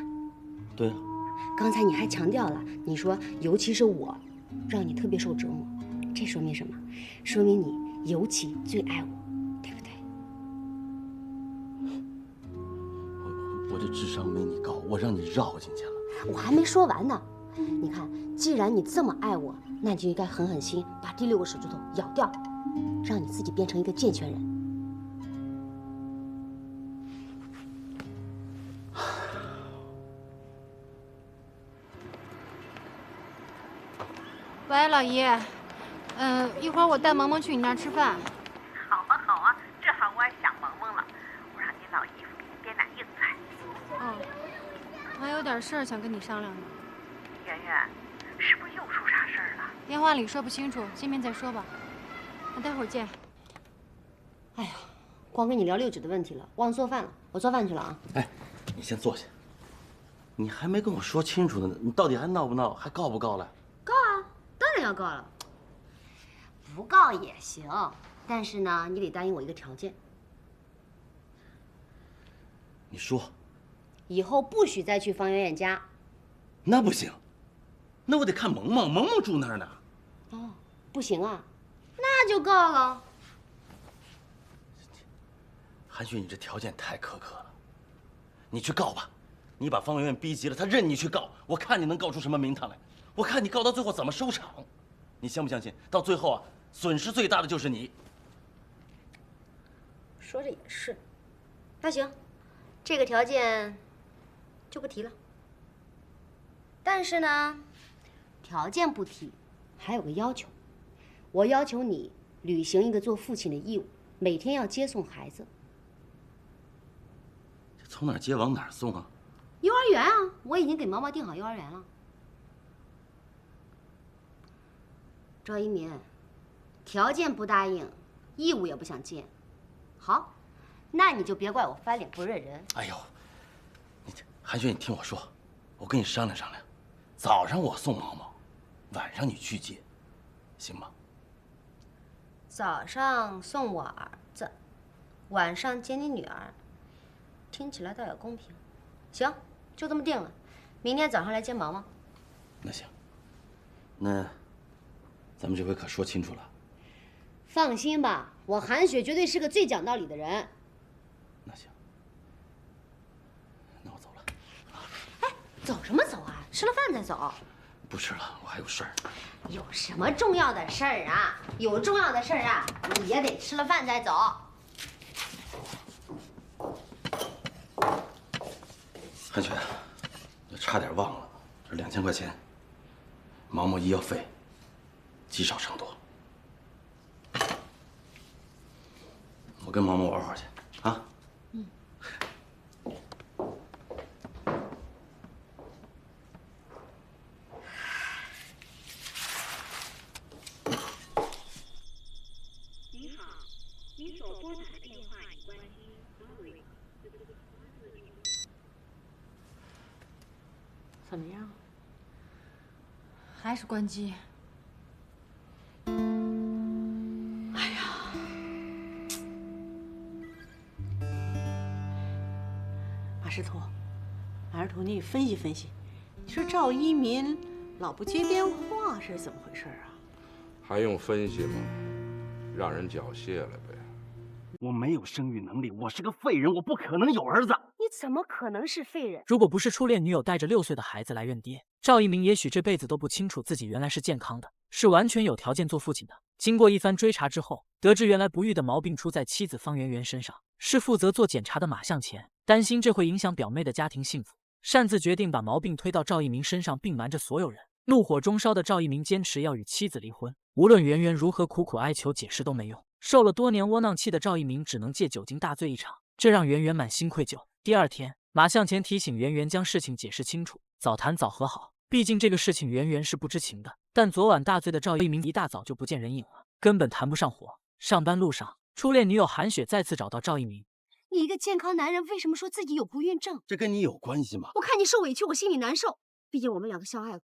对呀。刚才你还强调了，你说尤其是我，让你特别受折磨，这说明什么？说明你尤其最爱我，对不对？我这智商没你高，我让你绕进去了。我还没说完呢。你看，既然你这么爱我，那你就应该狠狠心把第6个手指头咬掉，让你自己变成一个健全人。喂，老姨，一会儿我带萌萌去你那儿吃饭。好啊好啊，正好我也想萌萌了，我让你老姨夫给你编点硬菜。哦，我还有点事儿想跟你商量呢。圆圆，是不是又出啥事儿了？电话里说不清楚，见面再说吧。那待会儿见。哎呀，光跟你聊6指的问题了，忘了做饭了，我做饭去了啊。哎，你先坐下。你还没跟我说清楚呢，你到底还闹不闹，还告不告了？告啊，当然要告了。不告也行，但是呢，你得答应我一个条件。你说。以后不许再去方圆圆家。那不行，那我得看萌萌，萌萌住那儿呢。哦，不行啊，那就告了。韩雪，你这条件太苛刻了，你去告吧。你把方圆圆逼急了，她任你去告，我看你能告出什么名堂来。我看你告到最后怎么收场。你相不相信？到最后啊，损失最大的就是你。说着也是，那行，这个条件就不提了。但是呢，条件不提，还有个要求，我要求你履行一个做父亲的义务，每天要接送孩子。从哪儿接往哪儿送啊？幼儿园啊，我已经给毛毛订好幼儿园了。赵一鸣，条件不答应，义务也不想尽。好，那你就别怪我翻脸不认人。哎呦，韩雪，你听我说，我跟你商量商量，早上我送毛毛，晚上你去接，行吗？早上送我儿子，晚上接你女儿，听起来倒也公平。行，就这么定了。明天早上来接毛毛。那行，那咱们这回可说清楚了。放心吧，我韩雪绝对是个最讲道理的人。那行，那我走了。哎，走什么走啊？吃了饭再走。不吃了，我还有事儿。有什么重要的事儿啊？有重要的事儿啊，你也得吃了饭再走。韩雪，我差点忘了，这2000块钱，毛毛医药费，积少成多。我跟毛毛玩会儿去，啊？嗯。您好，您所拨打的电话已关机。怎么样？还是关机。哎呀，马师徒，马师徒，你分析分析，你说赵一民老不接电话是怎么回事啊？还用分析吗？让人缴械了呗。我没有生育能力，我是个废人，我不可能有儿子。你怎么可能是废人？如果不是初恋女友带着6岁的孩子来认爹，赵一鸣也许这辈子都不清楚自己原来是健康的，是完全有条件做父亲的。经过一番追查之后，得知原来不育的毛病出在妻子方圆圆身上，是负责做检查的马向前担心这会影响表妹的家庭幸福，擅自决定把毛病推到赵一鸣身上，并瞒着所有人。怒火中烧的赵一鸣坚持要与妻子离婚，无论圆圆如何苦苦哀求解释都没用。受了多年窝囊气的赵一鸣只能借酒精大醉一场，这让圆圆满心愧疚。第二天，马向前提醒圆圆将事情解释清楚，早谈早和好。毕竟这个事情圆圆是不知情的。但昨晚大醉的赵一鸣一大早就不见人影了，根本谈不上火。上班路上，初恋女友韩雪再次找到赵一鸣。你一个健康男人，为什么说自己有不孕症？这跟你有关系吗？我看你受委屈，我心里难受。毕竟我们两个相爱过，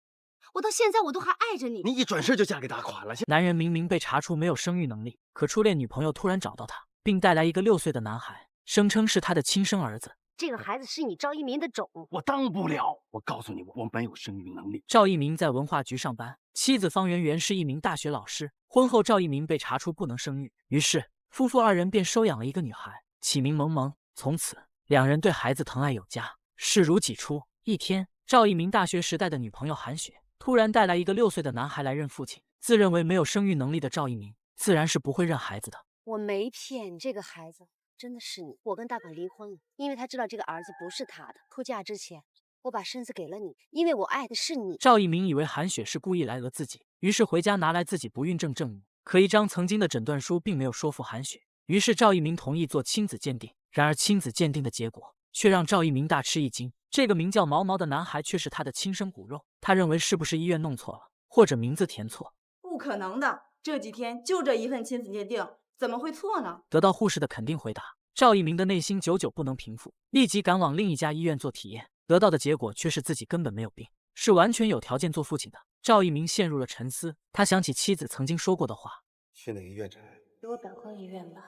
我到现在我都还爱着你。你一转身就嫁给大款了。男人明明被查出没有生育能力，可初恋女朋友突然找到他，并带来一个6岁的男孩，声称是他的亲生儿子。这个孩子是你赵一鸣的种，我当不了。我告诉你，我没有生育能力。赵一鸣在文化局上班，妻子方圆圆是一名大学老师。婚后，赵一鸣被查出不能生育，于是夫妇2人便收养了一个女孩，起名萌萌。从此，2人对孩子疼爱有加，视如己出。一天，赵一鸣大学时代的女朋友韩雪突然带来一个6岁的男孩来认父亲。自认为没有生育能力的赵一鸣，自然是不会认孩子的。我没骗你，这个孩子真的是你。我跟大款离婚了，因为他知道这个儿子不是他的。出嫁之前，我把身子给了你，因为我爱的是你。赵一鸣以为韩雪是故意来讹自己，于是回家拿来自己不孕症证明。可一张曾经的诊断书并没有说服韩雪，于是赵一鸣同意做亲子鉴定。然而亲子鉴定的结果却让赵一鸣大吃一惊，这个名叫毛毛的男孩却是他的亲生骨肉。他认为是不是医院弄错了，或者名字填错？不可能的，这几天就这一份亲子鉴定，怎么会错呢？得到护士的肯定回答，赵一鸣的内心久久不能平复，立即赶往另一家医院做体验，得到的结果却是自己根本没有病，是完全有条件做父亲的。赵一鸣陷入了沉思，他想起妻子曾经说过的话：去哪个医院诊？给我表哥医院吧，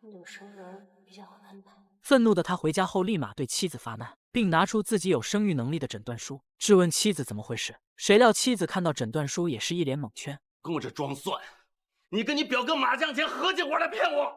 有生人比较好安排。愤怒的他回家后立马对妻子发难，并拿出自己有生育能力的诊断书，质问妻子怎么回事。谁料妻子看到诊断书也是一脸懵圈，跟我这装蒜！你跟你表哥马向前合起伙来骗我！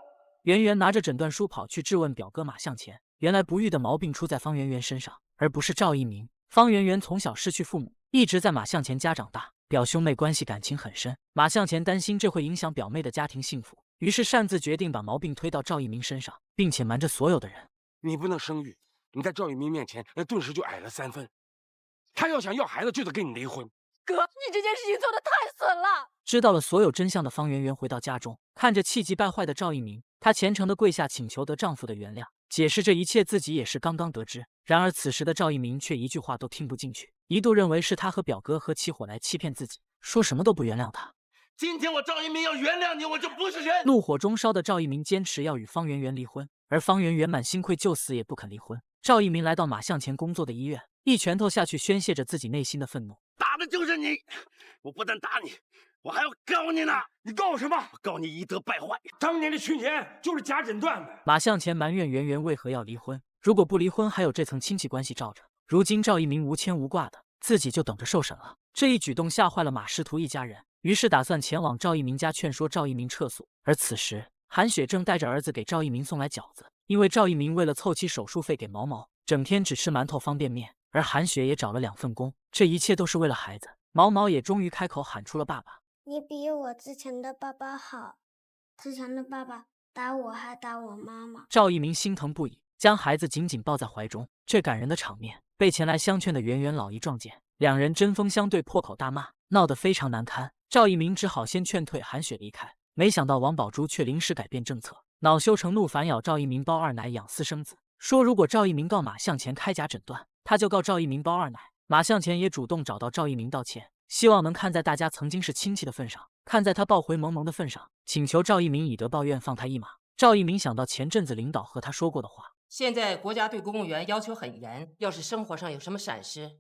圆圆拿着诊断书跑去质问表哥马向前，原来不育的毛病出在方圆圆身上，而不是赵一鸣。方圆圆从小失去父母，一直在马向前家长大，表兄妹关系感情很深。马向前担心这会影响表妹的家庭幸福，于是擅自决定把毛病推到赵一鸣身上，并且瞒着所有的人。你不能生育，你在赵一鸣面前那顿时就矮了3分。他要想要孩子，就得跟你离婚。哥，你这件事情做得太损了！知道了所有真相的方圆圆回到家中，看着气急败坏的赵一鸣，她虔诚地跪下请求得丈夫的原谅，解释这一切自己也是刚刚得知。然而此时的赵一鸣却一句话都听不进去，一度认为是他和表哥合起伙来欺骗自己，说什么都不原谅他。今天我赵一鸣要原谅你，我就不是人。怒火中烧的赵一鸣坚持要与方圆圆离婚，而方圆圆满心愧就死也不肯离婚。赵一鸣来到马向前工作的医院，一拳头下去宣泄着自己内心的愤怒。打的就是你！我不但打你，我还要告你呢！你告我什么？我告你以德败坏！当年的去年就是假诊断的。马向前埋怨圆圆为何要离婚，如果不离婚还有这层亲戚关系罩着。如今赵一鸣无牵无挂的，自己就等着受审了。这一举动吓坏了马师图一家人，于是打算前往赵一鸣家劝说赵一鸣撤诉。而此时韩雪正带着儿子给赵一鸣送来饺子，因为赵一鸣为了凑齐手术费给毛毛，整天只吃馒头方便面，而韩雪也找了2份工，这一切都是为了孩子。毛毛也终于开口喊出了爸爸。你比我之前的爸爸好，之前的爸爸打我还打我妈妈。赵一鸣心疼不已，将孩子紧紧抱在怀中。这感人的场面被前来相劝的圆圆老姨撞见，2人针锋相对，破口大骂，闹得非常难堪。赵一鸣只好先劝退韩雪离开，没想到王宝珠却临时改变政策，恼羞成怒，反咬赵一鸣包二奶养私生子，说如果赵一鸣告马向前开假诊断，他就告赵一鸣包二奶。马向前也主动找到赵一鸣道歉，希望能看在大家曾经是亲戚的份上，看在他抱回萌萌的份上，请求赵一鸣以德报怨，放他一马。赵一鸣想到前阵子领导和他说过的话，现在国家对公务员要求很严，要是生活上有什么闪失，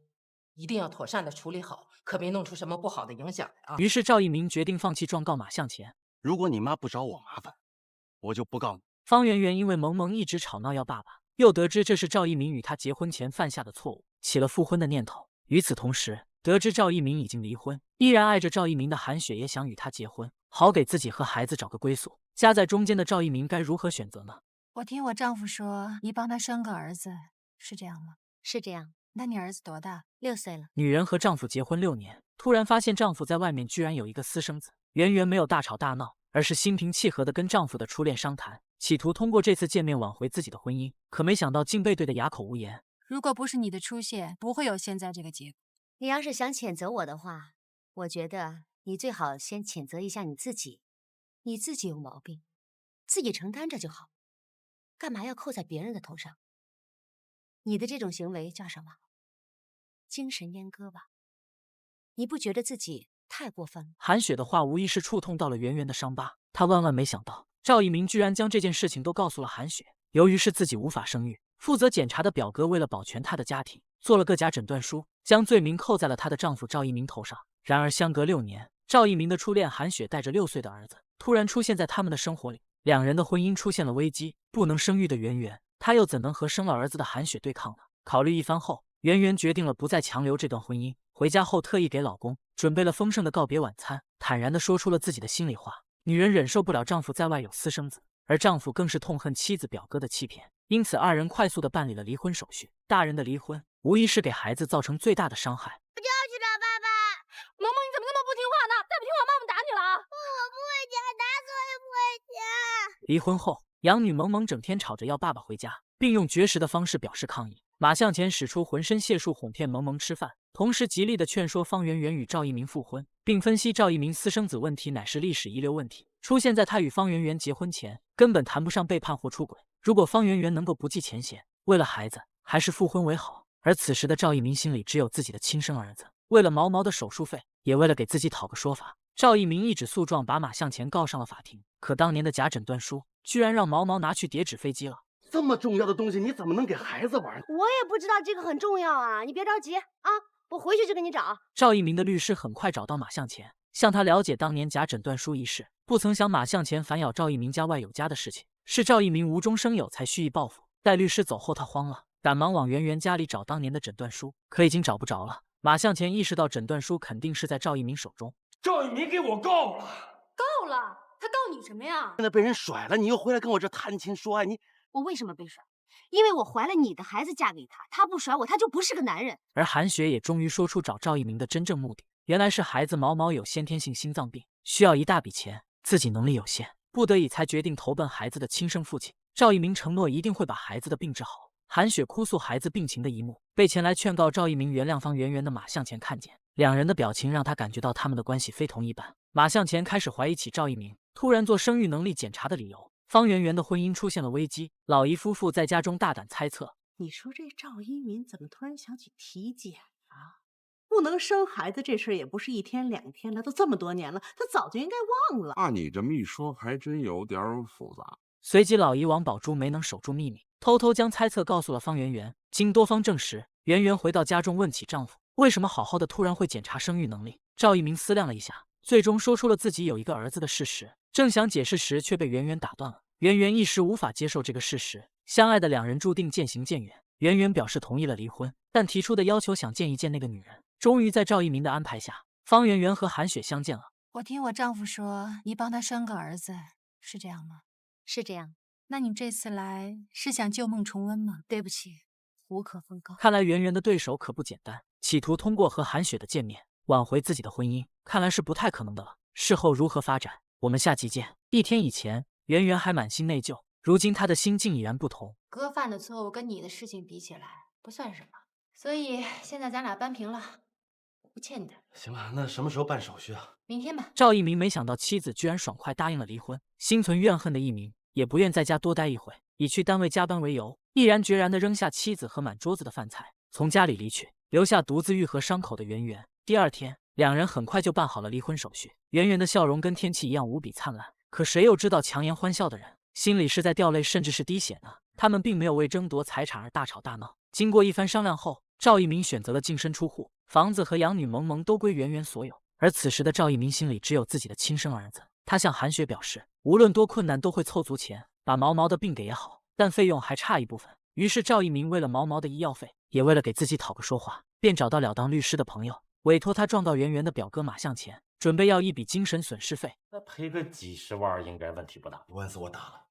一定要妥善的处理好，可别弄出什么不好的影响来啊！于是赵一鸣决定放弃状告马向前。如果你妈不找我麻烦，我就不告你。方圆圆因为萌萌一直吵闹要爸爸，又得知这是赵一鸣与他结婚前犯下的错误，起了复婚的念头。与此同时，得知赵一鸣已经离婚，依然爱着赵一鸣的韩雪也想与他结婚，好给自己和孩子找个归宿。夹在中间的赵一鸣该如何选择呢？我听我丈夫说，你帮他生个儿子，是这样吗？是这样。那你儿子多大？6岁了。女人和丈夫结婚6年，突然发现丈夫在外面居然有一个私生子。圆圆没有大吵大闹，而是心平气和地跟丈夫的初恋商谈，企图通过这次见面挽回自己的婚姻，可没想到竟被对得哑口无言。如果不是你的出现，不会有现在这个结果。你要是想谴责我的话，我觉得你最好先谴责一下你自己。你自己有毛病，自己承担着就好，干嘛要扣在别人的头上？你的这种行为叫什么？精神阉割吧？你不觉得自己太过分了？韩雪的话无疑是触痛到了圆圆的伤疤，她万万没想到赵一鸣居然将这件事情都告诉了韩雪。由于是自己无法生育，负责检查的表哥为了保全他的家庭，做了个假诊断书，将罪名扣在了她的丈夫赵一鸣头上。然而相隔6年，赵一鸣的初恋韩雪带着6岁的儿子突然出现在他们的生活里，两人的婚姻出现了危机。不能生育的圆圆，她又怎能和生了儿子的韩雪对抗呢？考虑一番后，圆圆决定了不再强留这段婚姻。回家后，特意给老公准备了丰盛的告别晚餐，坦然地说出了自己的心里话。女人忍受不了丈夫在外有私生子，而丈夫更是痛恨妻子表哥的欺骗，因此2人快速地办理了离婚手续。大人的离婚无疑是给孩子造成最大的伤害。我就要去找爸爸。萌萌，你怎么那么不听话呢？再不听话，妈妈打你了。我不回家，打死我也不回家。离婚后，养女萌萌整天吵着要爸爸回家，并用绝食的方式表示抗议。马向前使出浑身解数哄骗萌萌吃饭，同时极力地劝说方圆圆与赵一鸣复婚，并分析赵一鸣私生子问题乃是历史遗留问题，出现在他与方圆圆结婚前，根本谈不上背叛或出轨。如果方圆圆能够不计前嫌，为了孩子，还是复婚为好。而此时的赵一鸣心里只有自己的亲生儿子，为了毛毛的手术费，也为了给自己讨个说法，赵一鸣一纸诉状把马向前告上了法庭。可当年的假诊断书居然让毛毛拿去叠纸飞机了。这么重要的东西，你怎么能给孩子玩？我也不知道这个很重要啊，你别着急啊，我回去就给你找。赵一鸣的律师很快找到马向前，向他了解当年假诊断书一事。不曾想马向前反咬赵一鸣家外有家的事情，是赵一鸣无中生有才蓄意报复。待律师走后，他慌了，赶忙往圆圆家里找当年的诊断书，可已经找不着了。马向前意识到诊断书肯定是在赵一鸣手中。赵一鸣给我告了。告了？他告你什么呀？现在被人甩了，你又回来跟我这谈情说爱，我为什么被甩？因为我怀了你的孩子嫁给他，他不甩我，他就不是个男人。而韩雪也终于说出找赵一鸣的真正目的，原来是孩子毛毛有先天性心脏病，需要一大笔钱，自己能力有限，不得已才决定投奔孩子的亲生父亲。赵一鸣承诺一定会把孩子的病治好。韩雪哭诉孩子病情的一幕，被前来劝告赵一鸣原谅方圆圆的马向前看见，两人的表情让他感觉到他们的关系非同一般。马向前开始怀疑起赵一鸣突然做生育能力检查的理由。方圆圆的婚姻出现了危机，老姨夫妇在家中大胆猜测：你说这赵一鸣怎么突然想起体检啊？不能生孩子这事儿也不是1天2天了，都这么多年了，他早就应该忘了。按你这么一说，还真有点复杂。随即，老姨王宝珠没能守住秘密，偷偷将猜测告诉了方圆圆。经多方证实，圆圆回到家中问起丈夫为什么好好的突然会检查生育能力。赵一鸣思量了一下，最终说出了自己有一个儿子的事实。正想解释时，却被圆圆打断了。圆圆一时无法接受这个事实，相爱的两人注定渐行渐远。圆圆表示同意了离婚，但提出的要求想见一见那个女人。终于在赵一鸣的安排下，方圆圆和韩雪相见了。我听我丈夫说，你帮他生个儿子，是这样吗？是这样。那你这次来是想旧梦重温吗？对不起，无可奉告。看来圆圆的对手可不简单，企图通过和韩雪的见面挽回自己的婚姻，看来是不太可能的了。事后如何发展，我们下集见。1天以前，圆圆还满心内疚，如今她的心境已然不同。哥犯的错误跟你的事情比起来不算什么，所以现在咱俩扳平了，我不欠你的。行了，那什么时候办手续啊？明天吧。赵一鸣没想到妻子居然爽快答应了离婚，心存怨恨的一鸣也不愿在家多待一会，以去单位加班为由，毅然决然地扔下妻子和满桌子的饭菜，从家里离去，留下独自愈合伤口的圆圆。第2天，两人很快就办好了离婚手续。圆圆的笑容跟天气一样无比灿烂，可谁又知道强颜欢笑的人心里是在掉泪，甚至是滴血呢？他们并没有为争夺财产而大吵大闹。经过一番商量后，赵一鸣选择了净身出户，房子和养女萌萌都归圆圆所有。而此时的赵一鸣心里只有自己的亲生儿子，他向韩雪表示，无论多困难都会凑足钱把毛毛的病给也好，但费用还差一部分。于是赵一鸣为了毛毛的医药费，也为了给自己讨个说话，便找到了当律师的朋友，委托他状告圆圆的表哥马向前，准备要一笔精神损失费。那赔个几10万应该问题不大。官司我打了，